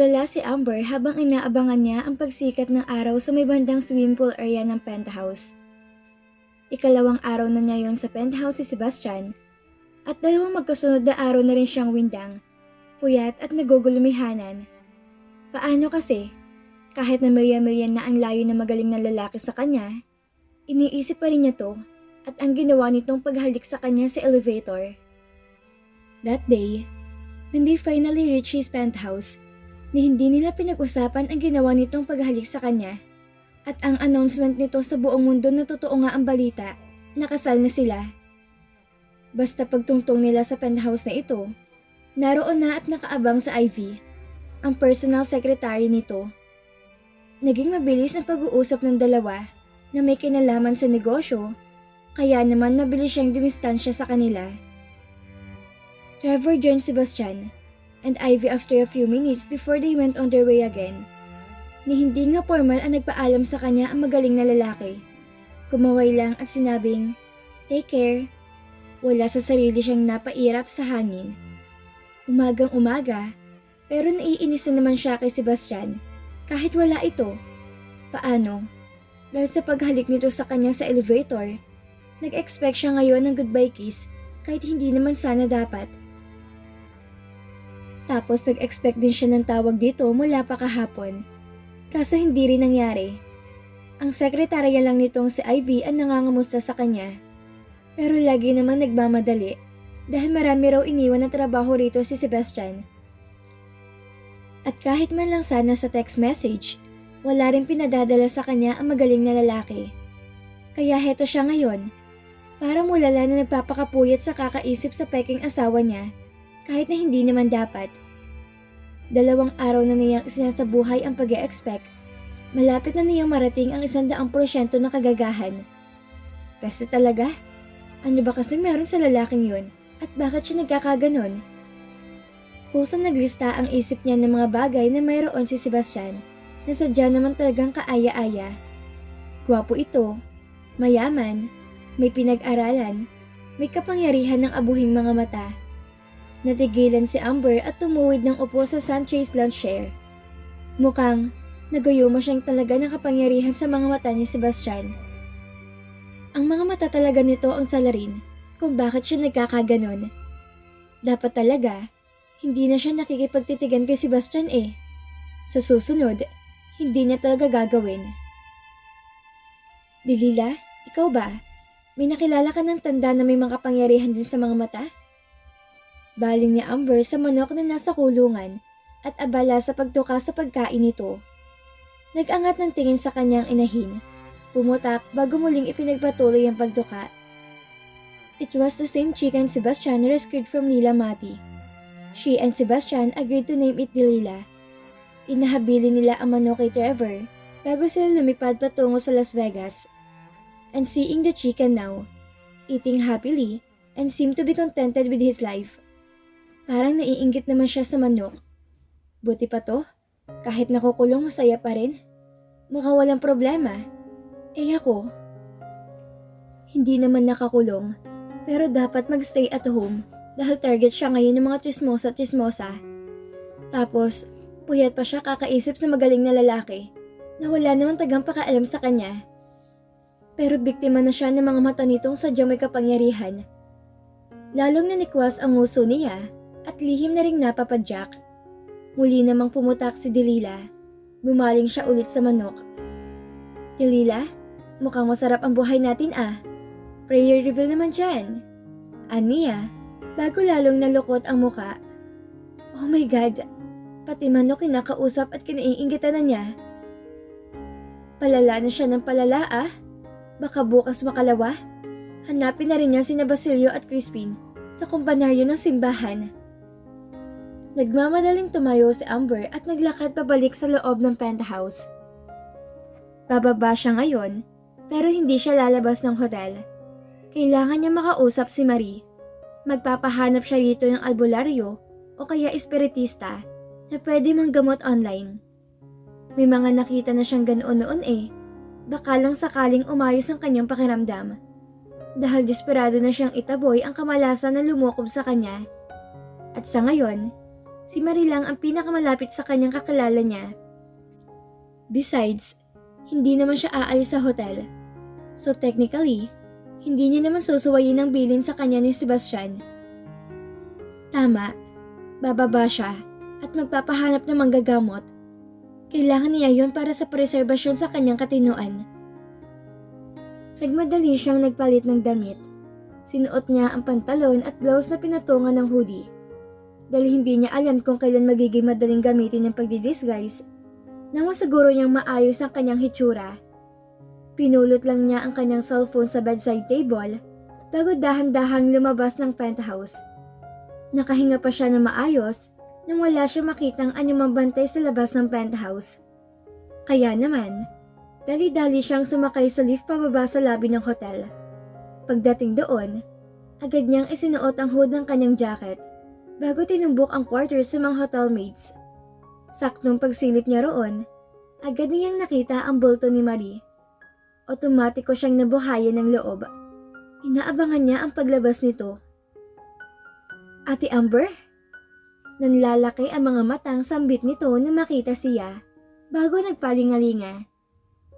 Tulala si Amber habang inaabangan niya ang pagsikat ng araw sa may bandang swimming pool area ng penthouse. Ikalawang araw na niya yon sa penthouse si Sebastian at dalawang magkasunod na araw na rin siyang windang, puyat at nagugulumihanan. Paano kasi? Kahit na milyan-milyan na ang layo na magaling na lalaki sa kanya, iniisip pa rin niya to at ang ginawa nitong paghalik sa kanya sa elevator. That day, when they finally reached his penthouse, ni hindi nila pinag-usapan ang ginawa nitong paghalik sa kanya at ang announcement nito sa buong mundo na totoo nga ang balita, nakasal na sila. Basta pagtungtong nila sa penthouse na ito, naroon na at nakaabang sa Ivy, ang personal secretary nito. Naging mabilis ang pag-uusap ng dalawa na may kinalaman sa negosyo, kaya naman mabilis siyang dumistansya sa kanila. Trevor joined Sebastian and Ivy after a few minutes before they went on their way again. Ni hindi nga formal ang nagpaalam sa kanya ang magaling na lalaki. Kumaway lang at sinabing, "Take care." Wala sa sarili siyang napairap sa hangin. Umagang umaga, pero naiinis na naman siya kay Sebastian. Kahit wala ito. Paano? Dahil sa paghalik nito sa kanya sa elevator, nag-expect siya ngayon ng goodbye kiss kahit hindi naman sana dapat. Tapos nag-expect din siya ng tawag dito mula pa kahapon. Kaso hindi rin nangyari. Ang sekretarya lang nitong si Ivy ang nangangamusta sa kanya. Pero lagi namang nagmamadali dahil marami raw iniwan na trabaho rito si Sebastian. At kahit man lang sana sa text message, wala rin pinadadala sa kanya ang magaling na lalaki. Kaya heto siya ngayon, parang mulala na nagpapakapuyat sa kakaisip sa peking asawa niya, kahit na hindi naman dapat. 2 araw na niyang sinasabuhay ang pag-e-expect, malapit na niyang marating ang 100% na kagagahan. Peste talaga? Ano ba kasing meron sa lalaking yun at bakit siya nagkakaganon? Kusang naglista ang isip niya ng mga bagay na mayroon si Sebastian na sadya naman talagang kaaya-aya. Gwapo ito, mayaman, may pinag-aralan, may kapangyarihan ng abuhing mga mata. Natigilan si Amber at tumuwid ng upo sa Sanchez lounge chair. Mukhang nagayuma siyang talaga ng kapangyarihan sa mga mata ni Sebastian. Ang mga mata talaga nito ang salarin kung bakit siya nagkakaganon. Dapat talaga, hindi na siya nakikipagtitigan kay Sebastian eh. Sa susunod, hindi niya talaga gagawin. Delila, ikaw ba? May nakilala ka ng tanda na may mga kapangyarihan din sa mga mata? Baling ni Amber sa manok na nasa kulungan at abala sa pagtuka sa pagkain nito. Nag-angat ng tingin sa kanyang inahin. Pumutak bago muling ipinagpatuloy ang pagtuka. It was the same chicken Sebastian rescued from Lila Mati. She and Sebastian agreed to name it Delila. Inahabili nila ang manok kay Trevor bago sila lumipad patungo sa Las Vegas. And seeing the chicken now, eating happily and seemed to be contented with his life. Parang naiinggit naman siya sa manok. Buti pa to, kahit nakukulong masaya pa rin. Mukhang walang problema. Eh ako, hindi naman nakakulong, pero dapat magstay at home. Dahil target siya ngayon ng mga chismosa. Tapos, puyat pa siya kakaisip sa magaling na lalaki na wala namang tagang pakaalam sa kanya. Pero biktima na siya ng mga mata nitong sadyang may kapangyarihan. Lalong nanikwas ang nguso niya at lihim na ring napapadyak. Muli namang pumutak si Delila. Bumaling siya ulit sa manok. Delila, mukhang masarap ang buhay natin ah. Prayer reveal naman dyan. Aniya, bago lalong nalukot ang muka. Oh my God, pati manok kinakausap at kinaiingitan na niya. Palala na siya ng palala ah. Baka bukas makalawa. Hanapin na rin niya sina Basilio at Crispin sa kumpanaryo ng simbahan. Nagmamadaling tumayo si Amber at naglakad pabalik sa loob ng penthouse. Bababa siya ngayon, pero hindi siya lalabas ng hotel. Kailangan niya makausap si Marie. Magpapahanap siya rito ng albularyo o kaya espiritista na pwede manggamot online. May mga nakita na siyang ganoon noon eh. Baka lang sakaling umayos ang kanyang pakiramdam. Dahil desperado na siyang itaboy ang kamalasan na lumukob sa kanya. At sa ngayon, Si Marie lang ang pinakamalapit sa kanyang kakilala niya. Besides, hindi naman siya aalis sa hotel. So technically, hindi niya naman susuwayin ang bilin sa kanya ni Sebastian. Tama, bababa siya at magpapahanap ng manggagamot. Kailangan niya yon para sa preserbasyon sa kanyang katinuan. Nagmadali siyang nagpalit ng damit. Sinuot niya ang pantalon at blouse na pinatungan ng hoodie. Dahil hindi niya alam kung kailan magiging madaling gamitin ng pagdidisguise, nang masiguro niyang maayos ang kanyang hitsura. Pinulot lang niya ang kanyang cellphone sa bedside table bago dahan-dahang lumabas ng penthouse. Nakahinga pa siya na maayos nang wala siya makitang anumang bantay sa labas ng penthouse. Kaya naman, dali-dali siyang sumakay sa lift pababa sa lobby ng hotel. Pagdating doon, agad niyang isinuot ang hood ng kanyang jacket bago tinumbok ang quarters sa mga hotelmates. Saktong pagsilip niya roon, agad niyang nakita ang bulto ni Marie. Otomatiko siyang nabuhayan ng loob. Inaabangan niya ang paglabas nito. Ate Amber? Nanlalaki ang mga matang sambit nito na makita siya bago nagpalingalinga.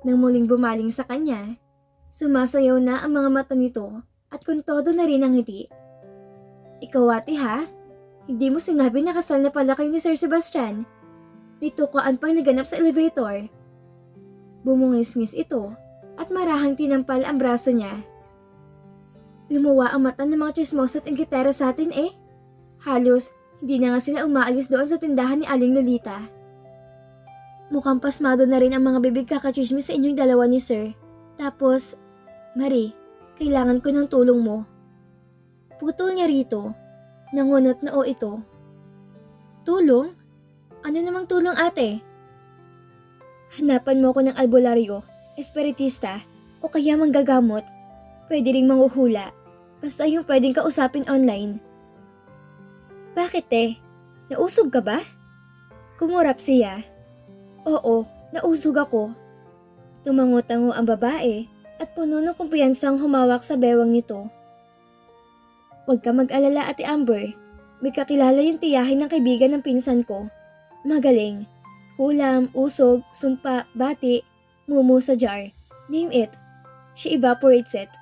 Nang muling bumaling sa kanya, sumasayaw na ang mga mata nito at kung todo na rin ang ngiti. Ikaw ate ha? Hindi mo sinabi na kasal na pala kayo ni Sir Sebastian? May tukaan pang naganap sa elevator. Bumungis-ngis ito at marahang tinampal ang braso niya. Lumuwa ang mata ng mga chismosa at inggitera sa atin eh. Halos hindi na nga sila umaalis doon sa tindahan ni Aling Lolita. Mukhang pasmado na rin ang mga bibig kakachismis sa inyong dalawa ni Sir. Tapos, Marie, kailangan ko ng tulong mo. Putol niya rito. Nangunot na o ito. Tulong? Ano namang tulong ate? Hanapan mo ko ng albularyo, espiritista, o kaya manggagamot. Pwede ring manghuhula. Basta yung pwedeng kausapin online. Bakit Nausog ka ba? Kumurap siya. Oo, nausog ako. Tumango-tango ang babae at puno ng kumpiyansang humawak sa bewang nito. Huwag ka mag-alala ate Amber. May kakilala yung tiyahin ng kaibigan ng pinsan ko. Magaling. Ulam, usog, sumpa, bati, mumu sa jar. Name it. She evaporates it.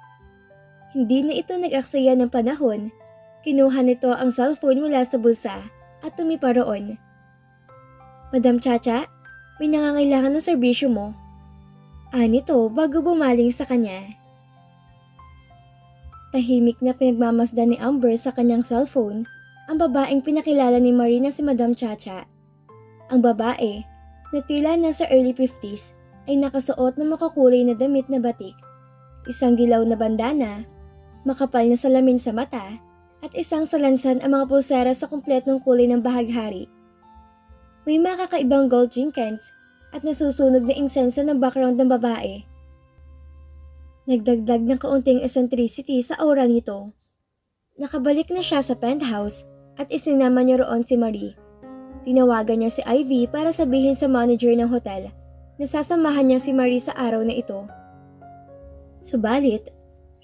Hindi na ito nag-aksaya ng panahon. Kinuha nito ang cellphone mula sa bulsa at tumipa roon. Madam Chacha, may nangangailangan ng serbisyo mo. Nito bago bumaling sa kanya. Tahimik na pinagmamasdan ni Amber sa kanyang cellphone ang babaeng pinakilala ni Marie na si Madam Chacha. Ang babae, na tila nasa early 50s, ay nakasuot ng makakulay na damit na batik, isang dilaw na bandana, makapal na salamin sa mata, at isang salansan ang mga pulsera sa kumpletong kulay ng bahaghari. May mga kakaibang gold trinkets at nasusunog na insenso ng background ng babae. Nagdagdag ng kaunting eccentricity sa aura nito. Nakabalik na siya sa penthouse at isinama niya roon si Marie. Tinawagan niya si Ivy para sabihin sa manager ng hotel na sasamahan niya si Marie sa araw na ito. Subalit,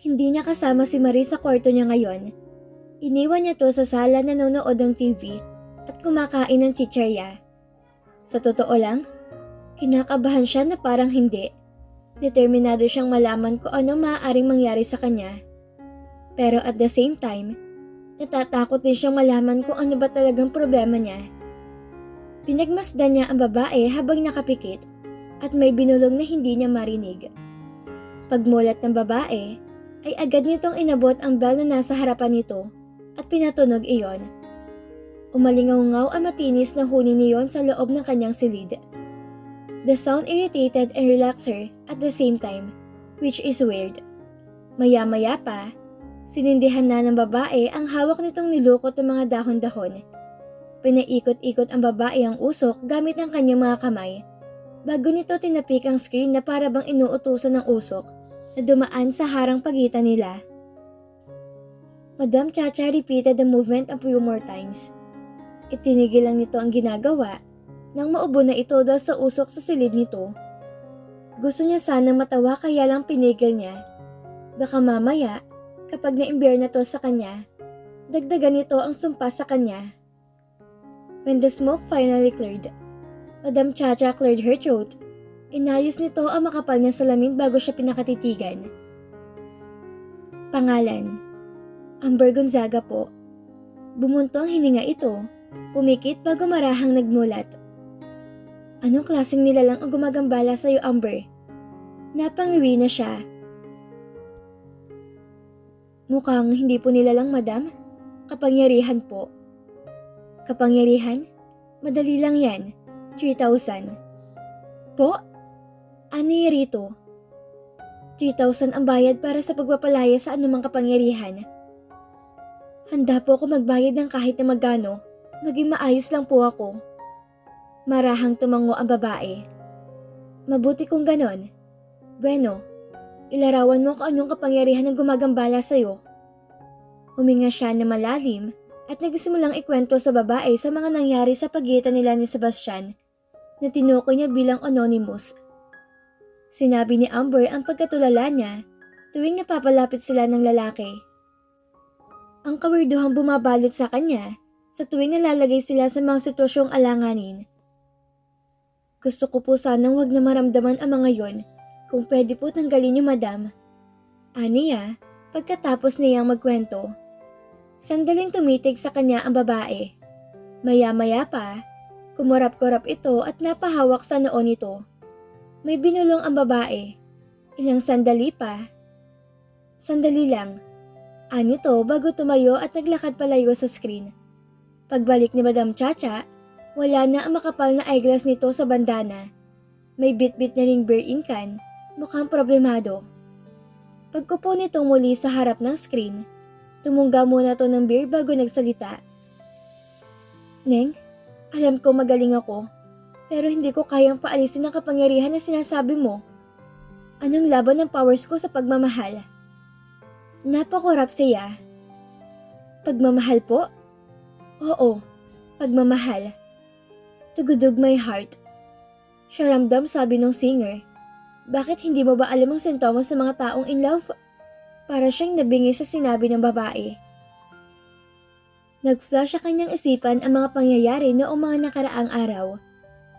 hindi niya kasama si Marie sa kwarto niya ngayon. Iniwan niya to sa sala nanonood ng TV at kumakain ng chichirya. Sa totoo lang, kinakabahan siya na parang hindi. Determinado siyang malaman kung ano maaaring mangyari sa kanya. Pero at the same time, natatakot din siyang malaman kung ano ba talagang problema niya. Pinagmasdan niya ang babae habang nakapikit at may binulong na hindi niya marinig. Pagmulat ng babae, ay agad nitong inabot ang bell na nasa harapan nito at pinatunog iyon. Umalingaw-ngaw ang matinis na huni niyon sa loob ng kanyang silid. The sound irritated and relaxed her at the same time, which is weird. Maya-maya pa, sinindihan na ng babae ang hawak nitong nilukot ng mga dahon-dahon. Pinaikot-ikot ang babae ang usok gamit ang kanyang mga kamay. Bago nito tinapik ang screen na para bang inuutusan ng usok na dumaan sa harang pagitan nila. Madam Chacha repeated the movement a few more times. Itinigil lang nito ang ginagawa nang maubo na ito dahil sa usok sa silid nito. Gusto niya sanang matawa kaya lang pinigil niya. Baka mamaya, kapag na-imbier na to sa kanya, dagdagan nito ang sumpa sa kanya. When the smoke finally cleared, Madam Chacha cleared her throat. Inayos nito ang makapal na salamin bago siya pinakatitigan. Pangalan, Amber Gonzaga po. Bumunto ang hininga ito, pumikit bago marahang nagmulat. Anong klaseng nilalang ang gumagambala sa'yo, Amber? Napangiwi na siya. Mukhang hindi po nilalang, madam. Kapangyarihan po. Kapangyarihan? Madali lang yan. 3,000. Po? Ani rito. 3,000 ang bayad para sa pagpapalaya sa anumang kapangyarihan. Handa po ako magbayad ng kahit na magkano. Maging maayos lang po ako. Marahang tumango ang babae. Mabuti kung ganon. Bueno, ilarawan mo kung anong kapangyarihan ang gumagambala sa'yo. Huminga siya na malalim at nagsimulang ikwento sa babae sa mga nangyari sa pagitan nila ni Sebastian na tinukoy niya bilang anonymous. Sinabi ni Amber ang pagkatulala niya tuwing napapalapit sila ng lalaki. Ang kawirduhang bumabalot sa kanya sa tuwing nalalagay sila sa mga sitwasyong alanganin. Gusto ko po sanang wag na maramdaman ang mga yon. Kung pwede po tanggalin niyo, madam. Aniya, pagkatapos niyang magkwento. Sandaling tumitig sa kanya ang babae. Maya-maya pa, kumurap-kurap ito at napahawak sa noo nito. May binulong ang babae. Ilang sandali pa. Sandali lang. Anito bago tumayo at naglakad palayo sa screen. Pagbalik ni Madam Chacha, wala na ang makapal na eyeglass nito sa bandana. May bit-bit na ring beer in can, mukhang problemado. Pagkupo nitong muli sa harap ng screen, tumungga muna to ng beer bago nagsalita. Neng, alam ko magaling ako, pero hindi ko kayang paalisin ang kapangyarihan na sinasabi mo. Anong laban ng powers ko sa pagmamahal? Napakurap siya. Pagmamahal po? Oo, pagmamahal. Tugudog my heart. Sharamdam, sabi ng singer. Bakit hindi mo ba alam ang sintomas sa mga taong in love? Para siyang nabingi sa sinabi ng babae. Nag-flash sa kanyang isipan ang mga pangyayari noong mga nakaraang araw.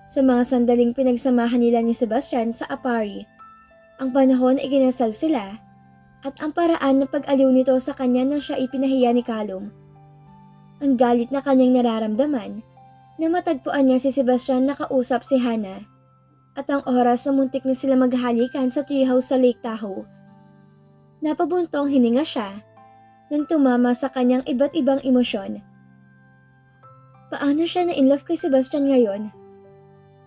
Sa mga sandaling pinagsamahan nila ni Sebastian sa Apari, ang panahon ay kinasal sila at ang paraan ng pag-aliw nito sa kanya nang siya ipinahiya ni Callum. Ang galit na kanyang nararamdaman na matagpuan niya si Sebastian nakausap si Hannah at ang oras na muntik na sila maghalikan sa treehouse sa Lake Tahoe. Napabuntong hininga siya nang tumama sa kanyang iba't ibang emosyon. Paano siya na in love kay Sebastian ngayon?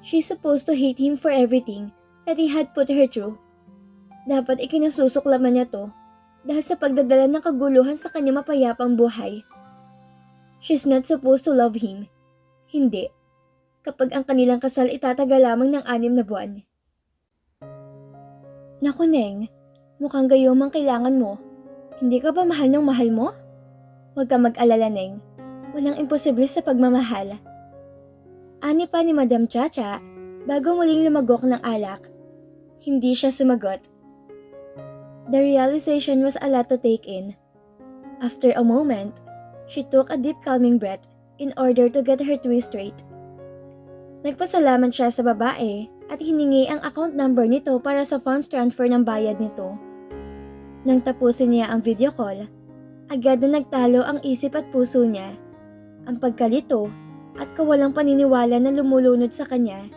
She's supposed to hate him for everything that he had put her through. Dapat ikinasusuklaman niya to dahil sa pagdadala ng kaguluhan sa kanyang mapayapang buhay. She's not supposed to love him. Hindi. Kapag ang kanilang kasal itatagal lamang ng 6 na buwan. Naku, Neng, mukhang gayom ang kailangan mo. Hindi ka ba mahal ng mahal mo? Huwag ka mag-alala, Neng. Walang imposible sa pagmamahal. Ani pa ni Madam Chacha bago muling lumagok ng alak. Hindi siya sumagot. The realization was a lot to take in. After a moment, she took a deep calming breath in order to get her twist straight. Nagpasalamat siya sa babae at hiningi ang account number nito para sa funds transfer ng bayad nito. Nang tapusin niya ang video call, agad na nagtalo ang isip at puso niya. Ang pagkalito at kawalang paniniwala na lumulunod sa kanya.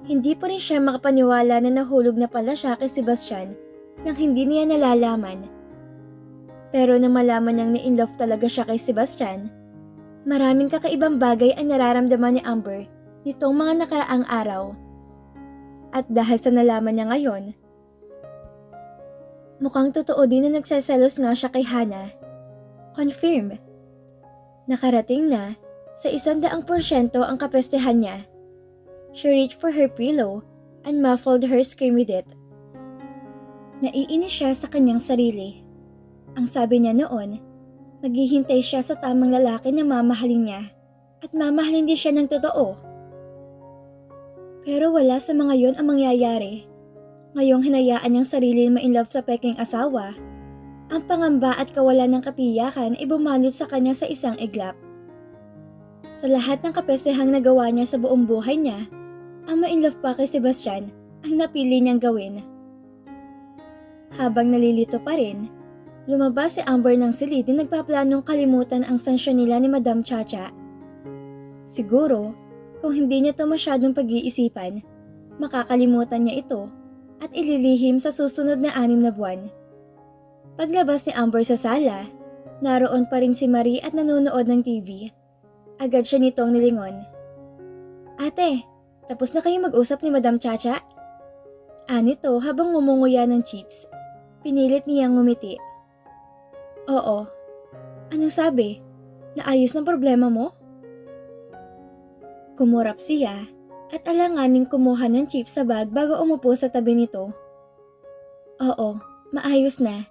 Hindi pa rin siya makapaniwala na nahulog na pala siya kay Sebastian nang hindi niya nalalaman. Pero nang malaman niyang na-in-love talaga siya kay Sebastian, maraming kakaibang bagay ang nararamdaman ni Amber nitong mga nakaraang araw. At dahil sa nalaman niya ngayon, mukhang totoo din na nagseselos nga siya kay Hannah. Confirm. Nakarating na sa 100% ang kapestehan niya. She reached for her pillow and muffled her scream with it. Naiinis siya sa kanyang sarili. Ang sabi niya noon, maghihintay siya sa tamang lalaki na mamahalin niya at mamahalin din siya ng totoo. Pero wala sa mga yon ang mangyayari. Ngayong hinayaan niyang sarili na ma-inlove sa peking asawa, ang pangamba at kawalan ng katiyakan ay bumalot sa kanya sa isang iglap. Sa lahat ng kapestehang nagawa niya sa buong buhay niya, ang ma-inlove pa kay Sebastian ang napili niyang gawin. Habang nalilito pa rin, lumabas si Amber ng silid na nagpaplanong kalimutan ang sensyon nila ni Madam Chacha. Siguro, kung hindi niya ito masyadong pag-iisipan, makakalimutan niya ito at ililihim sa susunod na 6 na buwan. Paglabas ni Amber sa sala, naroon pa rin si Marie at nanonood ng TV. Agad siya nitong nilingon. "Ate, tapos na kayo mag-usap ni Madam Chacha?" Anito habang ngumunguya ng chips. Pinilit niyang ngumiti. "Oo." "Anong sabi? Naayos ng problema mo?" Kumurap siya at alanganing kumuha ng chips sa bag bago umupo sa tabi nito. "Oo, maayos na.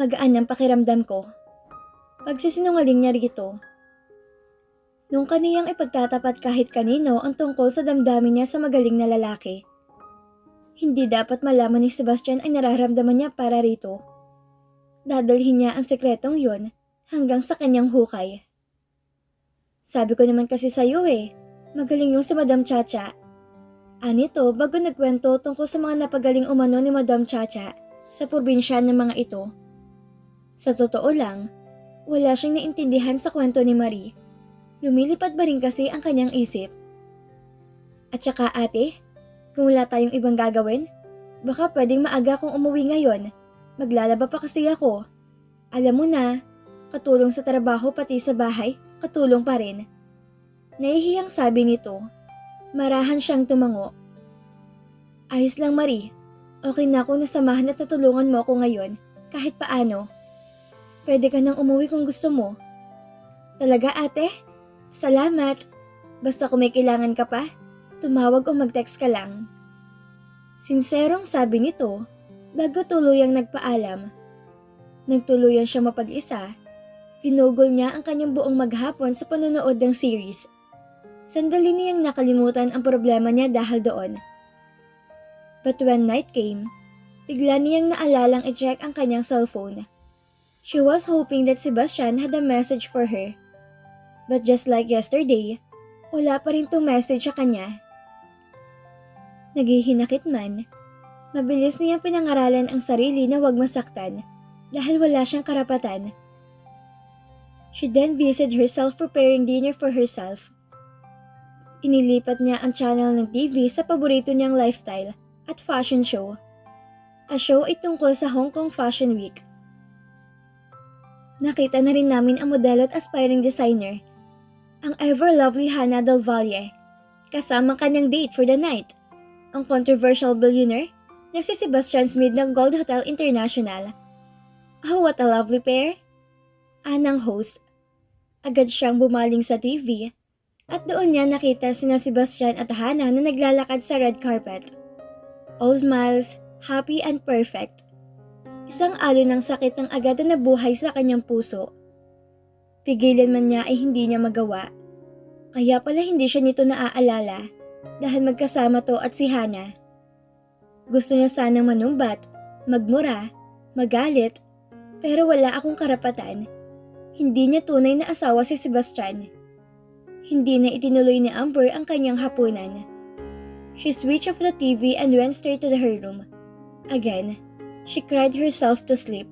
Magaan ang pakiramdam ko." Pagsisinungaling niya rito. Nung kaniyang ipagtatapat kahit kanino ang tungkol sa damdamin niya sa magaling na lalaki. Hindi dapat malaman ni Sebastian ang nararamdaman niya para rito. Dadalhin niya ang sekretong yun hanggang sa kanyang hukay. "Sabi ko naman kasi sa'yo magaling yung si Madam Chacha." Anito bago nagkwento tungkol sa mga napagaling umano ni Madam Chacha sa probinsya ng mga ito. Sa totoo lang, wala siyang naintindihan sa kwento ni Marie. Lumilipad ba rin kasi ang kanyang isip? "At saka ate, kung wala tayong ibang gagawin, baka pwedeng maaga kong umuwi ngayon. Maglalaba pa kasi ako. Alam mo na, katulong sa trabaho pati sa bahay, katulong pa rin." Nahihiyang sabi nito. Marahan siyang tumango. "Ayos lang Marie, okay na ako nasamahan at natulungan mo ako ngayon, kahit paano. Pwede ka nang umuwi kung gusto mo." "Talaga ate? Salamat. Basta kung may kailangan ka pa, tumawag o mag-text ka lang." Sinserong sabi nito bago tuluyang nagpaalam. Nagtuluyan siya mapag-isa. Ginugol niya ang kanyang buong maghapon sa panonood ng series. Sandali niyang nakalimutan ang problema niya dahil doon. But when night came, bigla niyang naalalang i-check ang kanyang cellphone. She was hoping that Sebastian had a message for her. But just like yesterday, wala pa rin tong message sa kanya. Naghihinakit man, mabilis niyang pinangaralan ang sarili na huwag masaktan dahil wala siyang karapatan. She then busied herself preparing dinner for herself. Inilipat niya ang channel ng TV sa paborito niyang lifestyle at fashion show. A show ay tungkol sa Hong Kong Fashion Week. Nakita na rin namin ang modelo at aspiring designer, ang ever-lovely Hannah Del Valle, kasama kanyang date for the night, ang controversial billionaire na si Sebastian Smith ng Gold Hotel International. Oh, what a lovely pair! Anang host. Agad siyang bumaling sa TV at doon niya nakita sina Sebastian at Hannah na naglalakad sa red carpet. All smiles, happy and perfect. Isang alon ng sakit ng agad na nabuhay sa kanyang puso. Pigilan man niya ay hindi niya magawa. Kaya pala hindi siya nito naaalala dahil magkasama to at si Hannah. Gusto niya sanang manumbat, magmura, magalit, pero wala akong karapatan. Hindi niya tunay na asawa si Sebastian. Hindi na itinuloy ni Amber ang kanyang hapunan. She switched off the TV and went straight to her room. Again, she cried herself to sleep.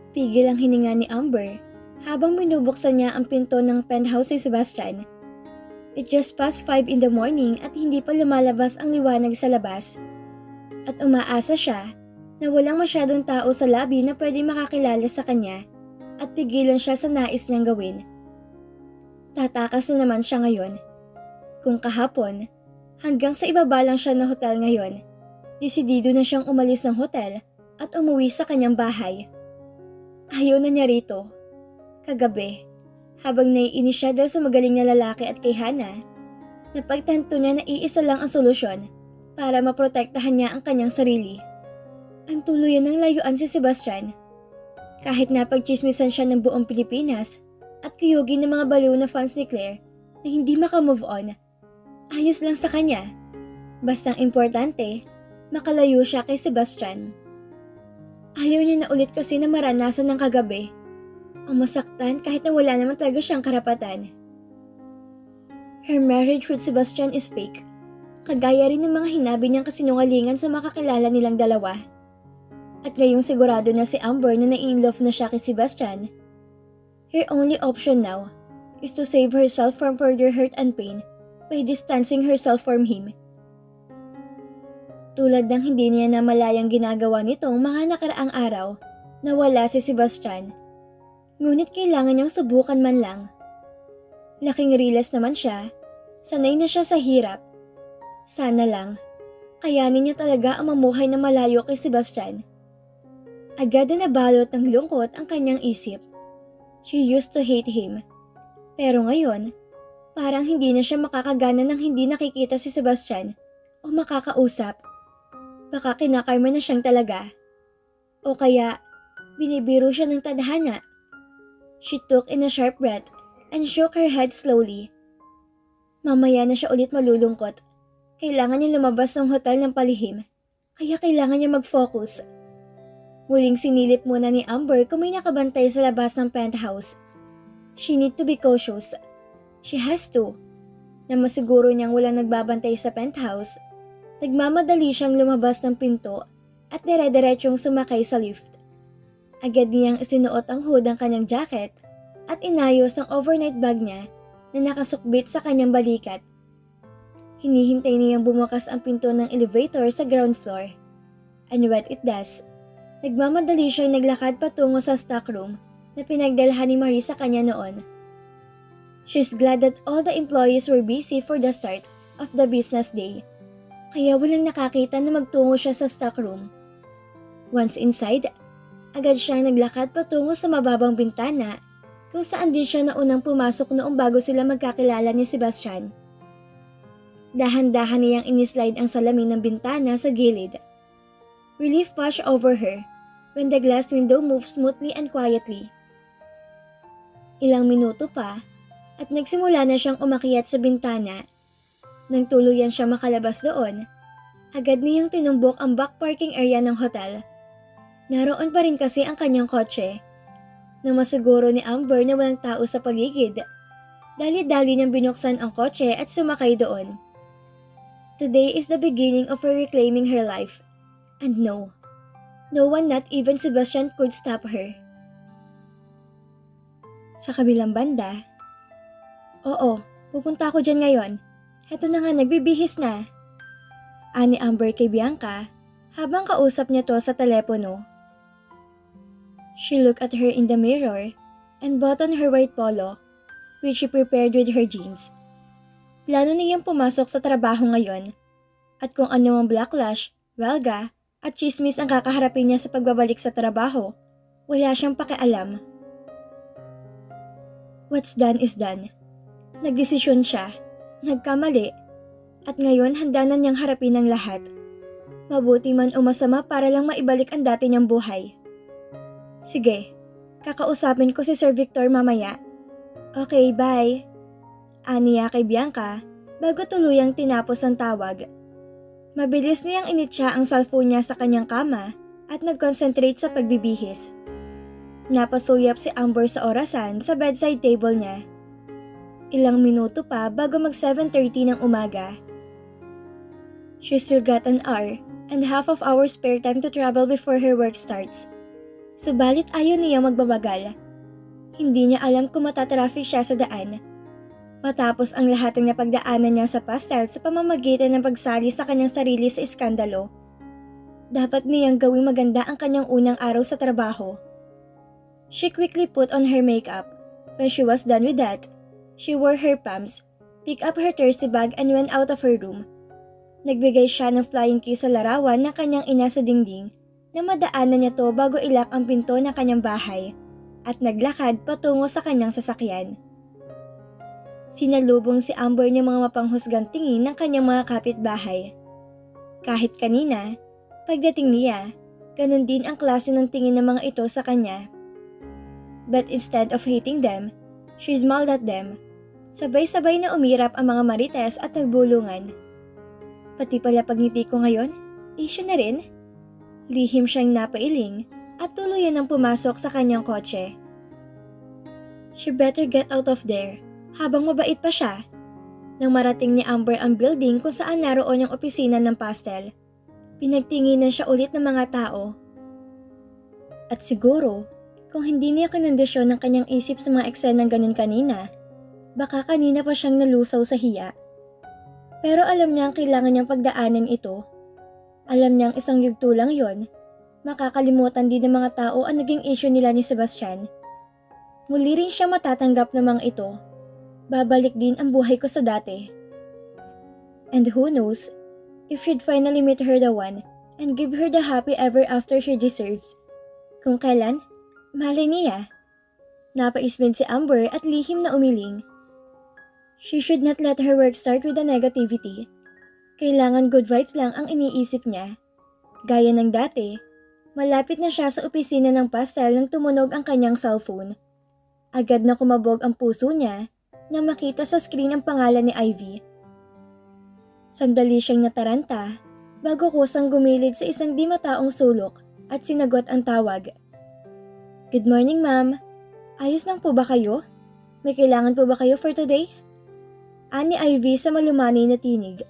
Pigil ang hininga ni Amber habang binubuksan niya ang pinto ng penthouse ni Sebastian. It just past 5 in the morning at hindi pa lumalabas ang liwanag sa labas. At umaasa siya na walang masyadong tao sa lobby na pwede makakilala sa kanya at pigilan siya sa nais niyang gawin. Tatakas na naman siya ngayon. Kung kahapon, hanggang sa ibaba lang siya ng hotel ngayon, desidido na siyang umalis ng hotel at umuwi sa kanyang bahay. Ayaw na niya rito. Kagabi, habang naiinis siya dahil sa magaling na lalaki at kay Hannah, napagtanto niya na iisa lang ang solusyon para maprotektahan niya ang kanyang sarili. Ang tuluyan ng layuan si Sebastian. Kahit napagchismisan siya ng buong Pilipinas at kuyugin ng mga baliw na fans ni Claire na hindi makamove on, ayos lang sa kanya. Bastang importante, makalayo siya kay Sebastian. Ayaw niya na ulit kasi na maranasan ng kagabi. Ang masaktan kahit na wala naman talaga siyang karapatan. Her marriage with Sebastian is fake. Kagaya rin ng mga hinabi niyang kasinungalingan sa makakilala nilang dalawa. At ngayong sigurado na si Amber na nai-inlove na siya kay Sebastian, her only option now is to save herself from further hurt and pain by distancing herself from him. Tulad ng hindi niya namalayang ginagawa nitong mga nakaraang araw na wala si Sebastian, ngunit kailangan niyang subukan man lang. Laking riles naman siya, sanay na siya sa hirap. Sana lang, kayanin niya talaga ang mamuhay na malayo kay Sebastian. Agad na nabalot ng lungkot ang kanyang isip. She used to hate him. Pero ngayon, parang hindi na siya makakagana ng hindi nakikita si Sebastian o makakausap. Baka kinakarma na siyang talaga. O kaya, binibiro siya ng tadhana. She took in a sharp breath and shook her head slowly. Mamaya na siya ulit malulungkot. Kailangan niya lumabas ng hotel ng palihim, kaya kailangan niya mag-focus. Muling sinilip muna ni Amber kung may nakabantay sa labas ng penthouse. She need to be cautious. She has to. Na masiguro niyang walang nagbabantay sa penthouse, nagmamadali siyang lumabas ng pinto at dire-diretsyong sumakay sa lift. Agad niyang isinuot ang hood ng kanyang jacket at inayos ang overnight bag niya na nakasukbit sa kanyang balikat. Hinihintay niyang bumukas ang pinto ng elevator sa ground floor. And when it does, nagmamadali siyang naglakad patungo sa stockroom na pinagdalhan ni Marie sa kanya noon. She's glad that all the employees were busy for the start of the business day, kaya walang nakakita na magtungo siya sa stockroom. Once inside, agad siyang naglakad patungo sa mababang bintana kung saan din siya naunang pumasok noong bago sila magkakilala ni Sebastian. Dahan-dahan niyang inislide ang salamin ng bintana sa gilid. Relief washed over her when the glass window moved smoothly and quietly. Ilang minuto pa at nagsimula na siyang umakyat sa bintana. Nang tuluyan siya makalabas doon, agad niyang tinumbok ang back parking area ng hotel. Naroon pa rin kasi ang kanyang kotse. Nang masiguro ni Amber na walang tao sa paligid, dali-dali niyang binuksan ang kotse at sumakay doon. Today is the beginning of her reclaiming her life. And no one, not even Sebastian, could stop her. Sa kabilang banda, oo, pupunta ako dyan ngayon. Heto na nga, nagbibihis na. Ani Amber kay Bianca habang kausap niya to sa telepono. She looked at her in the mirror and buttoned her white polo, which she prepared with her jeans. Plano niyang pumasok sa trabaho ngayon, at kung ano ang backlash, welga, at chismis ang kakaharapin niya sa pagbabalik sa trabaho, wala siyang pakialam. What's done is done. Nagdesisyon siya, nagkamali, at ngayon handa na niyang harapin ang lahat. Mabuti man o masama para lang maibalik ang dati niyang buhay. Sige, kakausapin ko si Sir Victor mamaya. Okay, bye. Aniya kay Bianca bago tuluyang tinapos ang tawag. Mabilis niyang initsa ang cellphone niya sa kanyang kama at nag-concentrate sa pagbibihis. Napasuyap si Amber sa orasan sa bedside table niya. Ilang minuto pa bago mag 7:30 ng umaga. She still got an hour and half of our spare time to travel before her work starts. Subalit ayaw niya magbabagal. Hindi niya alam kung matatraffic siya sa daan. Matapos ang lahat ng napagdaanan niya sa pastel sa pamamagitan ng pagsali sa kanyang sarili sa iskandalo, dapat niyang gawing maganda ang kanyang unang araw sa trabaho. She quickly put on her makeup. When she was done with that, she wore her pumps, picked up her thirsty bag and went out of her room. Nagbigay siya ng flying kiss sa larawan ng kanyang ina sa dingding na madaanan niya to bago ilak ang pinto ng kanyang bahay at naglakad patungo sa kanyang sasakyan. Sinalubong si Amber ng mga mapanghusgang tingin ng kanyang mga kapitbahay. Kahit kanina, pagdating niya, ganun din ang klase ng tingin ng mga ito sa kanya. But instead of hating them, she smiled at them. Sabay-sabay na umirap ang mga marites at nagbulungan. Pati pala pagngiti ko ngayon, issue na rin. Lihim siyang napailing at tuluyan ang pumasok sa kanyang kotse. She better get out of there, habang mabait pa siya. Nang marating ni Amber ang building kung saan naroon yung opisina ng Pastel, pinagtinginan siya ulit ng mga tao. At siguro, kung hindi niya kinondisyon ng kanyang isip sa mga eksenang ganun kanina, baka kanina pa siyang nalusaw sa hiya. Pero alam niyang kailangan niyang pagdaanan ito. Alam niyang isang yugto lang yon. Makakalimutan din ng mga tao ang naging issue nila ni Sebastian. Muli rin siya matatanggap ng mga ito. Babalik din ang buhay ko sa dati. And who knows, if she'd finally meet her the one and give her the happy ever after she deserves. Kung kailan, malay niya. Napaismid si Amber at lihim na umiling. She should not let her work start with the negativity. Kailangan good vibes lang ang iniisip niya. Gaya ng dati, malapit na siya sa opisina ng Pastel nang tumunog ang kanyang cellphone. Agad na kumabog ang puso niya nang makita sa screen ang pangalan ni Ivy. Sandali siyang nataranta bago kusang gumilid sa isang di mataong sulok at sinagot ang tawag. Good morning, ma'am. Ayos lang po ba kayo? May kailangan po ba kayo for today? Ani Ivy sa malumanay na tinig.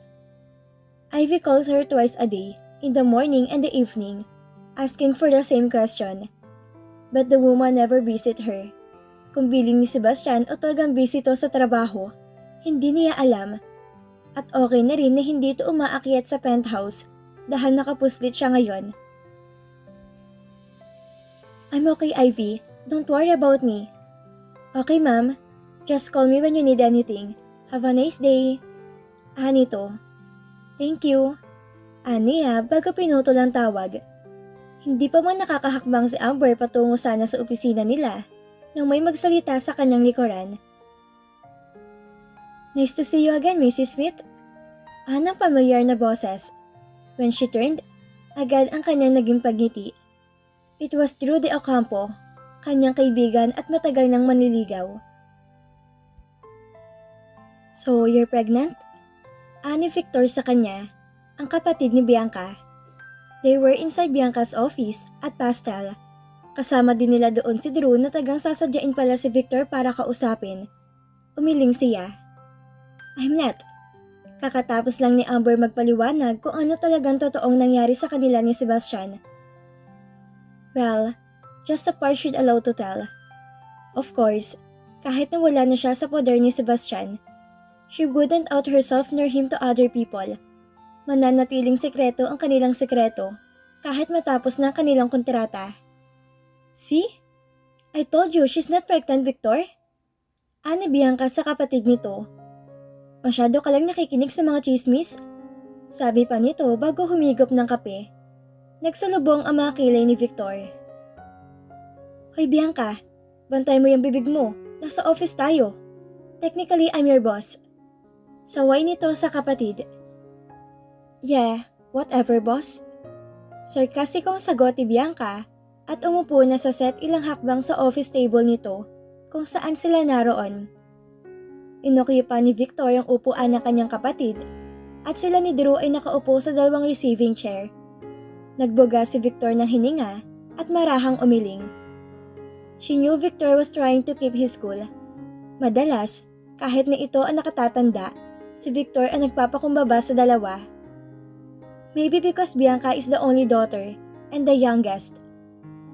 Ivy calls her twice a day, in the morning and the evening, asking for the same question. But the woman never visit her. Kung biling ni Sebastian o talagang busy to sa trabaho, hindi niya alam. At okay na rin na hindi to umaakyat sa penthouse dahil nakapuslit siya ngayon. I'm okay, Ivy. Don't worry about me. Okay, ma'am. Just call me when you need anything. Have a nice day. Ani to. Thank you. Aniya bago pinutol ang tawag. Hindi pa man nakakahakbang si Amber patungo sana sa opisina nila nang may magsalita sa kanyang likuran. Nice to see you again, Mrs. Smith. Anang pamilyar na boses. When she turned, agad ang kanyang naging pagngiti. It was Drew de Ocampo, kanyang kaibigan at matagal nang manliligaw. So, you're pregnant? Ani Victor sa kanya, ang kapatid ni Bianca. They were inside Bianca's office at Pastel. Kasama din nila doon si Drew na tagang sasadyain pala si Victor para kausapin. Umiling siya. I'm not. Kakatapos lang ni Amber magpaliwanag kung ano talagang totoong nangyari sa kanila ni Sebastian. Well, just a part she'd allowed to tell. Of course, kahit na wala na siya sa poder ni Sebastian, she wouldn't out herself nor him to other people. Mananatiling sekreto ang kanilang sekreto kahit matapos na kanilang kontrata. See? I told you she's not pregnant, Victor. Ani Bianca sa kapatid nito. Masyado ka lang nakikinig sa mga chismis? Sabi pa nito bago humigop ng kape. Nagsalubong ang mga kilay ni Victor. Hoy Bianca, bantay mo yung bibig mo. Nasa office tayo. Technically, I'm your boss. Saway nito sa kapatid. Yeah, whatever boss. Sarkastikong sagot ni Bianca at umupo na sa set ilang hakbang sa office table nito kung saan sila naroon. Inokyo pa ni Victor ang upuan ng kanyang kapatid at sila ni Drew ay nakaupo sa dalawang receiving chair. Nagbuga si Victor ng hininga at marahang umiling. She knew Victor was trying to keep his cool. Madalas, kahit na ito ang nakatatanda, si Victor ang nagpapakumbaba sa dalawa. Maybe because Bianca is the only daughter and the youngest.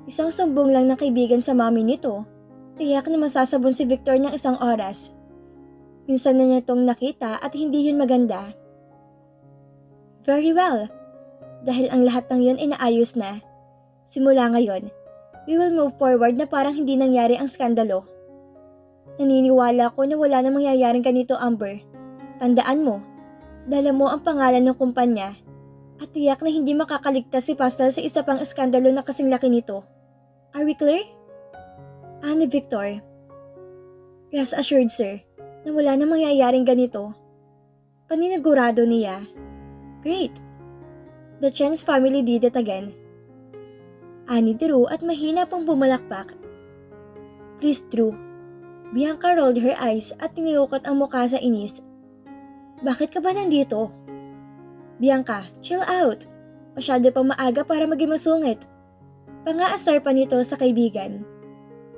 Isang sumbong lang ng kaibigan sa mami nito, tiyak na masasabon si Victor ng isang oras. Minsan na niya itong nakita at hindi yun maganda. Very well. Dahil ang lahat ng yun ay naayos na. Simula ngayon, we will move forward na parang hindi nangyari ang skandalo. Naniniwala ko na wala na mangyayaring ganito, Amber. Tandaan mo, dala mo ang pangalan ng kumpanya at tiyak na hindi makakaligtas si Pastel sa isa pang iskandalo na kasing laki nito. Are we clear? Ani Victor. Rest assured, sir, na wala na mangyayaring ganito. Paninigurado niya. Great. The Chen's family did it again. Ani Drew at mahina pang bumalakpak. Please, Drew. Bianca rolled her eyes at tiniyukot ang mukha sa inis. Bakit ka ba nandito? Bianca, chill out. Masyado pang maaga para maging masungit. Pangaasar pa nito sa kaibigan.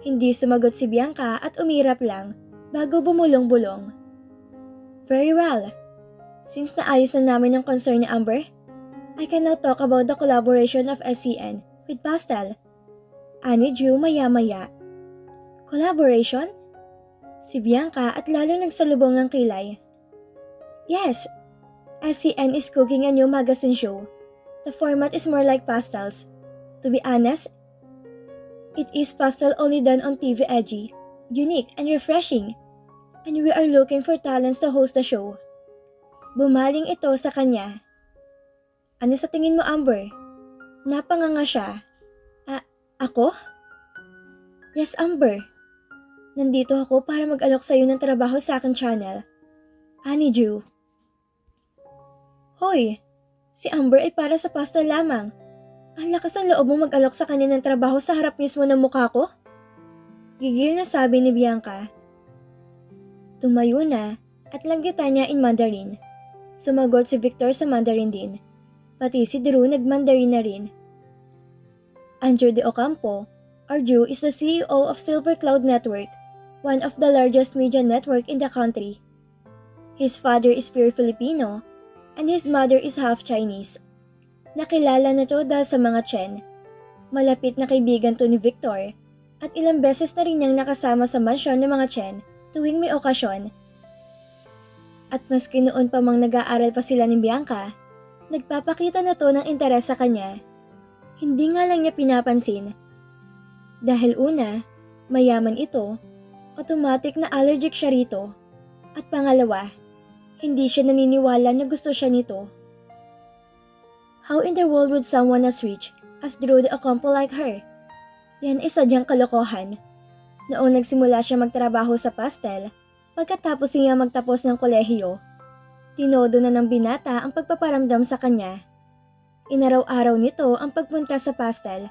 Hindi sumagot si Bianca at umirap lang bago bumulong-bulong. Very well. Since naayos na namin ang concern ni Amber, I can now talk about the collaboration of SCN with Pastel. Ani Drew maya-maya. Collaboration? Si Bianca at lalo nagsalubong ng kilay. Yes, SCN is cooking a new magazine show. The format is more like Pastels. To be honest, it is pastel only done on TV edgy, unique and refreshing. And we are looking for talents to host the show. Bumaling ito sa kanya. Ano sa tingin mo, Amber? Napanganga siya. Ako? Yes, Amber. Nandito ako para mag-alok sa'yo ng trabaho sa aking channel. Ani Drew. Hoy, si Amber ay para sa pastel lamang. Ang lakas ng loob mo mag-alok sa kanya ng trabaho sa harap mismo ng mukha ko? Gigil na sabi ni Bianca. Tumayo na at langgitan niya in Mandarin. Sumagot si Victor sa Mandarin din. Pati si Drew nag-Mandarin na rin. Andrew De Ocampo, or Drew, is the CEO of Silver Cloud Network, one of the largest media network in the country. His father is pure Filipino and his mother is half Chinese. Nakilala na to dahil sa mga Chen. Malapit na kaibigan to ni Victor at ilang beses na rin niyang nakasama sa mansyon ng mga Chen tuwing may okasyon. At maski noon pa mang nag-aaral pa sila ni Bianca, nagpapakita na to ng interes sa kanya. Hindi nga lang niya pinapansin. Dahil una, mayaman ito, automatic na allergic siya rito. At pangalawa, hindi siya naniniwala na gusto siya nito. How in the world would someone as rich as Drew De Ocampo like her? Yan ay sadyang kalokohan. Noong nagsimula siya magtrabaho sa pastel, pagkatapos niya magtapos ng kolehiyo, tinodo na ng binata ang pagpaparamdam sa kanya. Inaraw-araw nito ang pagpunta sa pastel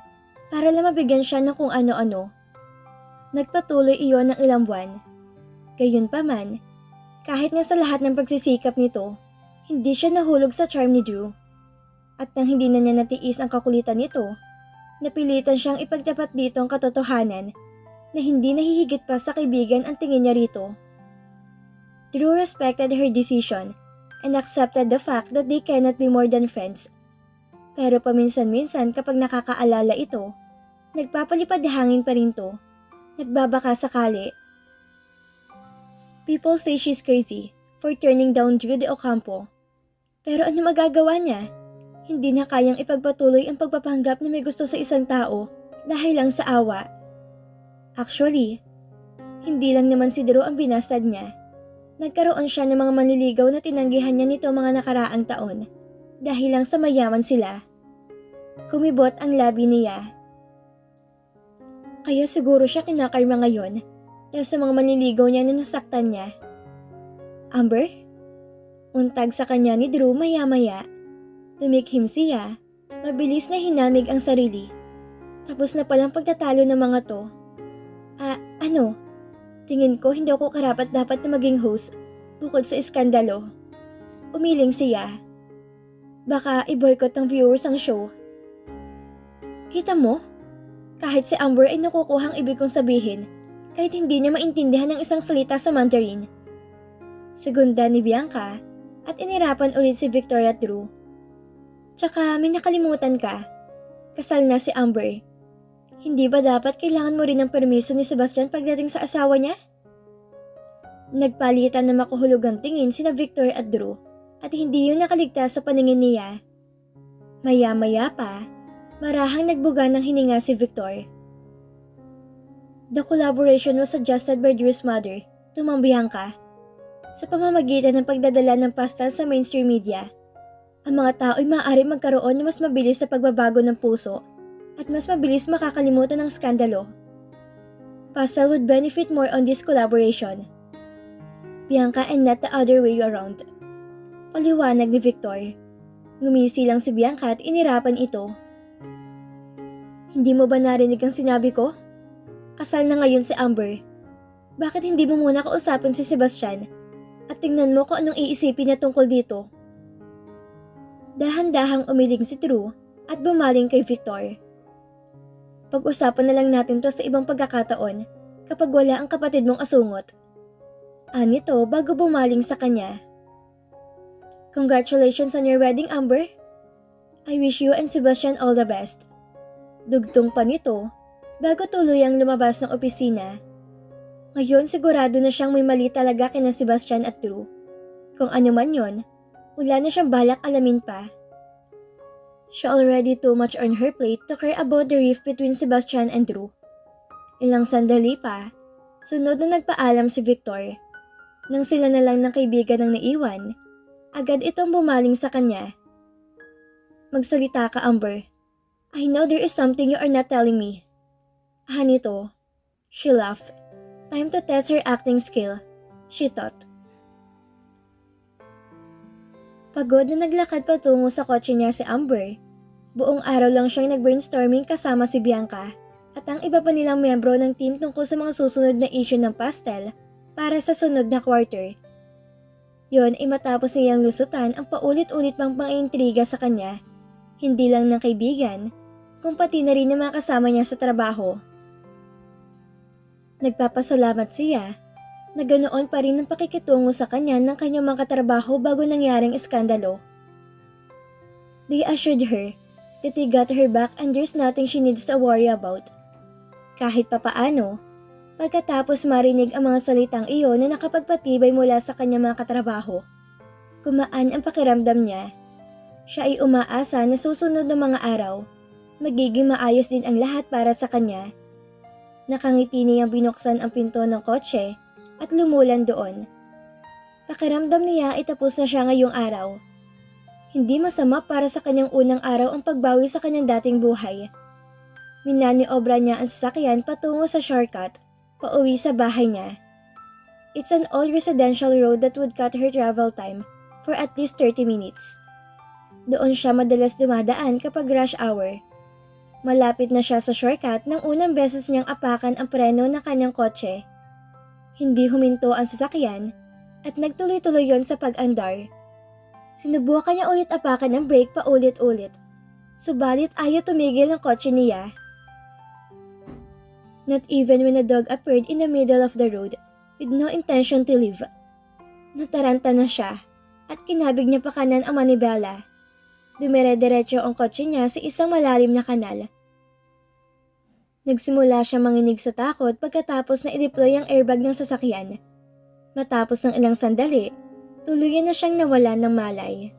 para lang mabigyan siya ng kung ano-ano. Nagpatuloy iyon ng ilang buwan. Gayunpaman, kahit nga sa lahat ng pagsisikap nito, hindi siya nahulog sa charm ni Drew. At nang hindi na niya natiis ang kakulitan nito, napilitan siyang ipagtapat dito ang katotohanan na hindi nahihigit pa sa kaibigan ang tingin niya rito. Drew respected her decision and accepted the fact that they cannot be more than friends. Pero paminsan-minsan kapag nakakaalala ito, nagpapalipad hangin pa rin to, nagbabaka sakali. People say she's crazy for turning down Drew De Ocampo. Pero ano magagawa niya? Hindi na kayang ipagpatuloy ang pagpapanggap na may gusto sa isang tao dahil lang sa awa. Actually, hindi lang naman si Drew ang binastad niya. Nagkaroon siya ng mga manliligaw na tinanggihan niya nito mga nakaraang taon dahil lang sa mayaman sila. Kumibot ang labi niya. Kaya siguro siya kinakarma ngayon dahil sa mga manliligaw niya na nasaktan niya. Amber? Untag sa kanya ni Drew maya-maya. Tumikhim siya, mabilis na hinamig ang sarili. Tapos na palang pagtatalo ng mga to. Ano? Tingin ko hindi ako karapat-dapat na maging host bukod sa iskandalo. Umiling siya. Baka i-boycott ng viewers ang show. Kita mo? Kahit si Amber ay nakukuhang ibig kong sabihin, kahit hindi niya maintindihan ng isang salita sa Mandarin. Segunda ni Bianca at inirapan ulit si Victoria Drew. Tsaka may nakalimutan ka. Kasal na si Amber. Hindi ba dapat kailangan mo rin ng permiso ni Sebastian pagdating sa asawa niya? Nagpalitan na makuhulugang tingin sina Victor at Drew at hindi yun nakaligtas sa paningin niya. Maya-maya pa, marahang nagbuga ng hininga si Victor. The collaboration was suggested by Drew's mother, to Ma'am Bianca, sa pamamagitan ng pagdadala ng pastel sa mainstream media. Ang mga tao ay maaari magkaroon ng mas mabilis sa pagbabago ng puso at mas mabilis makakalimutan ng skandalo. Pastel would benefit more on this collaboration. Bianca and not the other way around. Paliwanag ni Victor. Ngumisi lang si Bianca at inirapan ito. Hindi mo ba narinig ang sinabi ko? Kasal na ngayon si Amber. Bakit hindi mo muna kausapin si Sebastian at tingnan mo kung anong iisipin niya tungkol dito? Dahan-dahang umiling si Drew at bumaling kay Victor. Pag-usapan na lang natin to sa ibang pagkakataon kapag wala ang kapatid mong asungot. Anito bago bumaling sa kanya. Congratulations on your wedding, Amber. I wish you and Sebastian all the best. Dugtong pa nito bago tuluyang lumabas ng opisina. Ngayon sigurado na siyang may mali talaga kina Sebastian at Drew. Kung ano man yon, wala na siyang balak alamin pa. She already too much on her plate to care about the rift between Sebastian and Drew. Ilang sandali pa, sunod na nagpaalam si Victor. Nang sila na lang ng kaibigan ang naiwan, agad itong bumaling sa kanya. Magsalita ka, Amber. I know there is something you are not telling me. Nito. She laughed. Time to test her acting skill, she thought. Pagod na naglakad patungo sa kotse niya si Amber. Buong araw lang siyang nag-brainstorming kasama si Bianca at ang iba pa nilang miyembro ng team tungkol sa mga susunod na issue ng Pastel para sa sunod na quarter. Yon ay matapos niyang lusutan ang paulit-ulit pang pang-iintriga sa kanya, hindi lang ng kaibigan, kung pati na rin ng mga kasama niya sa trabaho. Nagpapasalamat siya na ganoon pa rin ang pakikitungo sa kanya ng kanyang mga katrabaho bago nangyaring iskandalo. They assured her that they got her back and there's nothing she needs to worry about. Kahit papaano, pagkatapos marinig ang mga salitang iyon na nakapagpatibay mula sa kanyang mga katrabaho, gumaan ang pakiramdam niya. Siya ay umaasa na susunod na mga araw, magiging maayos din ang lahat para sa kanya. Nakangiti niyang binuksan ang pinto ng kotse at lumulan doon. Pakiramdam niya ay tapos na siya ngayong araw. Hindi masama para sa kanyang unang araw ang pagbawi sa kanyang dating buhay. Minaniobra niya ang sasakyan patungo sa shortcut, pauwi sa bahay niya. It's an old residential road that would cut her travel time for at least 30 minutes. Doon siya madalas dumadaan kapag rush hour. Malapit na siya sa shortcut nang unang beses niyang apakan ang preno ng kanyang kotse. Hindi huminto ang sasakyan at nagtuloy-tuloy yon sa pag-andar. Sinubukan niya ulit apakan ang brake paulit-ulit. Subalit ayaw tumigil ang kotse niya. Not even when a dog appeared in the middle of the road with no intention to leave. Nataranta na siya at kinabig niya pa kanan ang manibela. Dumire-diretso ang kotse niya sa isang malalim na kanal. Nagsimula siya manginig sa takot pagkatapos na i-deploy ang airbag ng sasakyan. Matapos ng ilang sandali, tuluyan na siyang nawalan ng malay.